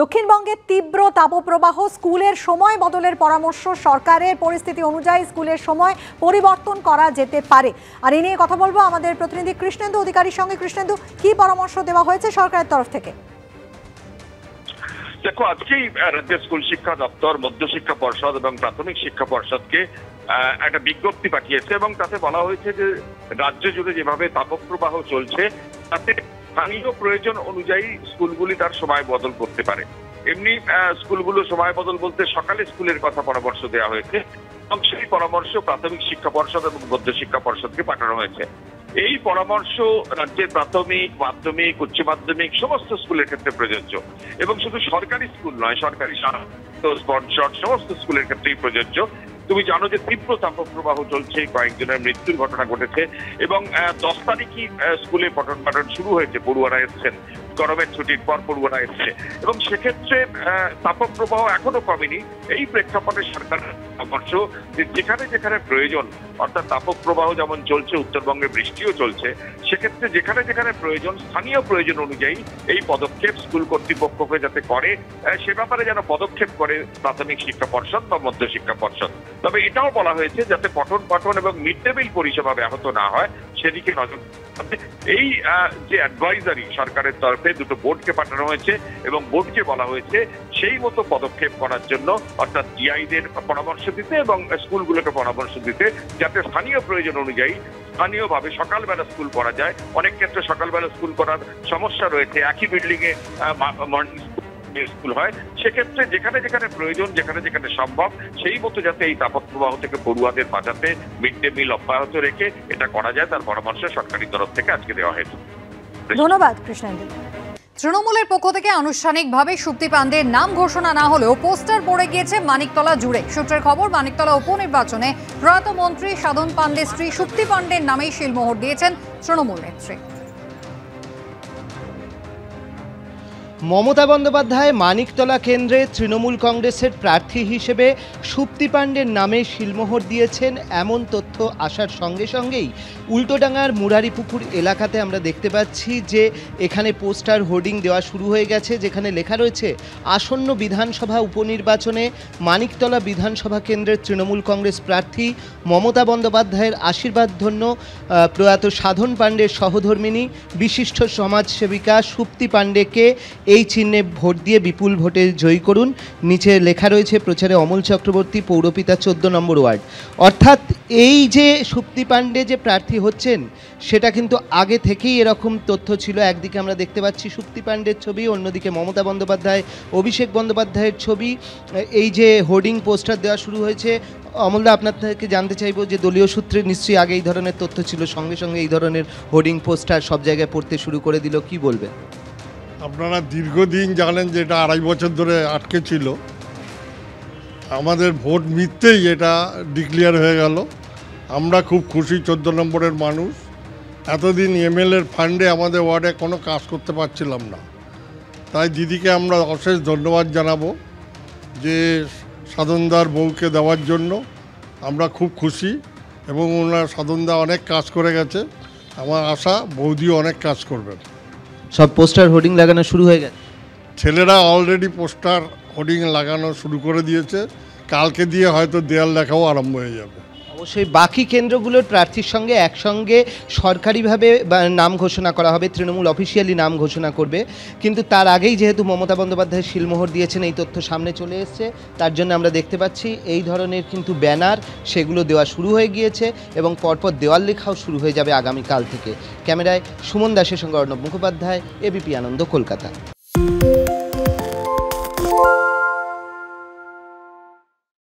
দক্ষিণবঙ্গে তীব্র তাপপ্রবাহ, স্কুলের সময় বদলের পরামর্শ। সরকারের পরিস্থিতি অনুযায়ী স্কুলের সময় পরিবর্তন করা যেতে পারে। আর এই নিয়ে কথা বলবো আমাদের প্রতিনিধি কৃষ্ণেন্দু অধিকারীর সঙ্গে। কৃষ্ণেন্দু, কি পরামর্শ দেওয়া হয়েছে সরকারের তরফ থেকে? দেখো, আজকেই রাজ্যের স্কুল শিক্ষা দপ্তর, মধ্যশিক্ষা পর্ষদ এবং প্রাথমিক শিক্ষা পর্ষদকে একটা বিজ্ঞপ্তি পাঠিয়েছে এবং তাতে বলা হয়েছে যে রাজ্য জুড়ে যেভাবে তাপপ্রবাহ চলছে তাতে স্থানীয় প্রয়োজন অনুযায়ী স্কুলগুলি তার সময় বদল করতে পারে। এমনি স্কুলগুলো সময় বদল বলতে সকালে স্কুলের কথা পরামর্শ দেওয়া হয়েছে এবং সেই পরামর্শ প্রাথমিক শিক্ষা পর্ষদ এবং মধ্যশিক্ষা পর্ষদকে পাঠানো হয়েছে। এই পরামর্শ রাজ্যের প্রাথমিক, মাধ্যমিক, উচ্চ মাধ্যমিক সমস্ত স্কুলের ক্ষেত্রে প্রযোজ্য এবং শুধু সরকারি স্কুল নয়, সরকারি স্পন্সর সমস্ত স্কুলের ক্ষেত্রেই প্রযোজ্য। তুমি জানো যে তীব্র তাপপ্রবাহ চলছে, কয়েকজনের মৃত্যুর ঘটনা ঘটেছে এবং 10 তারিখই স্কুলে পঠন পাঠন শুরু হয়েছে। পড়ুয়ারা এসছেন, গরমের ছুটির পর পড়ুয়ারা এসছে এবং সেক্ষেত্রে তাপপ্রবাহ এখনো কমেনি। এই প্রেক্ষাপটে সরকারের পরামর্শ যে যেখানে যেখানে প্রয়োজন, অর্থাৎ তাপপ্রবাহ যেমন চলছে, উত্তরবঙ্গে বৃষ্টিও চলছে, সেক্ষেত্রে যেখানে যেখানে প্রয়োজন, স্থানীয় প্রয়োজন অনুযায়ী এই পদক্ষেপ স্কুল কর্তৃপক্ষকে যাতে করে, সে ব্যাপারে যেন পদক্ষেপ করে প্রাথমিক শিক্ষা পর্ষদ বা মধ্যশিক্ষা পর্ষদ। তবে এটাও বলা হয়েছে যাতে পঠন পাঠন এবং মিড ডে মিল পরিষেবা ব্যাহত না হয় সেদিকে নজর। এই যে অ্যাডভাইজারি সরকারের তরফে দুটো বোর্ডকে পাঠানো হয়েছে এবং বোর্ডকে বলা হয়েছে সেই মতো পদক্ষেপ করার জন্য, অর্থাৎ জিআইদের পরামর্শ দিতে এবং স্কুলগুলোকে পরামর্শ দিতে, যাতে স্থানীয় প্রয়োজন অনুযায়ী স্থানীয়ভাবে সকালবেলা স্কুল করা যায়। অনেক ক্ষেত্রে সকালবেলা স্কুল করার সমস্যা রয়েছে, একই বিল্ডিং এ মর্নিং স্কুল হয়। সেক্ষেত্রে যেখানে যেখানে প্রয়োজন, যেখানে যেখানে সম্ভব, সেই মতো যাতে এই তাপপ্রবাহ থেকে পড়ুয়াদের বাঁচাতে মিড ডে মিল অব্যাহত রেখে এটা করা যায়, তার পরামর্শ সরকারি তরফ থেকে আজকে দেওয়া হয়েছে। ধন্যবাদ কৃষ্ণেন্দু। তৃণমূলের পক্ষ থেকে আনুষ্ঠানিকভাবে সুপ্তি পান্ডের নাম ঘোষণা না হলেও পোস্টার পড়ে গিয়েছে মানিকতলা জুড়ে। সূত্রের খবর, মানিকতলা উপনির্বাচনে প্রয়াত মন্ত্রী সাধন পান্ডের স্ত্রী সুপ্তি পান্ডের নামেই শিলমোহর দিয়েছেন তৃণমূল নেত্রী। মমতা বন্দ্যোপাধ্যায় মানিকতলা কেন্দ্রে তৃণমূল কংগ্রেসের প্রার্থী হিসেবে সুপ্তি পান্ডের নামে শিলমোহর দিয়েছেন, এমন তথ্য আসার সঙ্গে সঙ্গেই উল্টোডাঙ্গার মুরারিপুকুর এলাকাতে আমরা দেখতে পাচ্ছি যে এখানে পোস্টার হোর্ডিং দেওয়া শুরু হয়ে গেছে, যেখানে লেখা রয়েছে আসন্ন বিধানসভা উপনির্বাচনে মানিকতলা বিধানসভা কেন্দ্রের তৃণমূল কংগ্রেস প্রার্থী মমতা বন্দ্যোপাধ্যায়ের আশীর্বাদ ধন্য প্রয়াত সাধন পান্ডের সহধর্মিণী বিশিষ্ট সমাজসেবিকা সুপ্তি পান্ডেকে এই চিহ্নে ভোট দিয়ে বিপুল ভোটে জয়ী করুন। নিচে লেখা রয়েছে প্রচারে অমল চক্রবর্তী, পৌরপিতা 14 নম্বর ওয়ার্ড। অর্থাৎ এই যে সুপ্তি পান্ডে যে প্রার্থী হচ্ছেন সেটা কিন্তু আগে থেকেই এরকম তথ্য ছিল। একদিকে আমরা দেখতে পাচ্ছি সুপ্তি পান্ডের ছবি, অন্যদিকে মমতা বন্দ্যোপাধ্যায়, অভিষেক বন্দ্যোপাধ্যায়ের ছবি। এই যে হোর্ডিং পোস্টার দেওয়া শুরু হয়েছে, অমলদা আপনার থেকে জানতে চাইব যে দলীয় সূত্রে নিশ্চয়ই আগে এই ধরনের তথ্য ছিল, সঙ্গে সঙ্গে এই ধরনের হোর্ডিং পোস্টার সব জায়গায় পড়তে শুরু করে দিল, কি বলবেন? আপনারা দীর্ঘদিন জানেন যে এটা 2.5 বছর ধরে আটকে ছিল। আমাদের ভোট মিথ্যেই এটা ডিক্লেয়ার হয়ে গেল। আমরা খুব খুশি, 14 নম্বরের মানুষ। এতদিন এমএলএর ফান্ডে আমাদের ওয়ার্ডে কোনো কাজ করতে পারছিলাম না, তাই দিদিকে আমরা অশেষ ধন্যবাদ জানাবো যে সাধনদার বউকে দেওয়ার জন্য। আমরা খুব খুশি এবং ওনার সাধনদা অনেক কাজ করে গেছে। আমার আশা বৌদিও অনেক কাজ করবেন। সব পোস্টার হোর্ডিং লাগানো শুরু হয়ে গেছে, ছেলেরা অলরেডি পোস্টার হোর্ডিং লাগানো শুরু করে দিয়েছে। কালকে দিয়ে হয়তো দেয়াল লেখাও আরম্ভ হয়ে যাবে। অবশ্যই বাকি কেন্দ্রগুলোর প্রার্থীর সঙ্গে একসঙ্গে সরকারিভাবে নাম ঘোষণা করা হবে, তৃণমূল অফিসিয়ালি নাম ঘোষণা করবে। কিন্তু তার আগেই যেহেতু মমতা বন্দ্যোপাধ্যায় শিলমোহর দিয়েছেন, এই তথ্য সামনে চলে এসছে, তার জন্য আমরা দেখতে পাচ্ছি এই ধরনের কিন্তু ব্যানার সেগুলো দেওয়া শুরু হয়ে গিয়েছে এবং পরপর দেওয়াল লেখাও শুরু হয়ে যাবে আগামীকাল থেকে। ক্যামেরায় সুমন দাসের সঙ্গে অর্ণব মুখোপাধ্যায়, এবিপি আনন্দ, কলকাতা।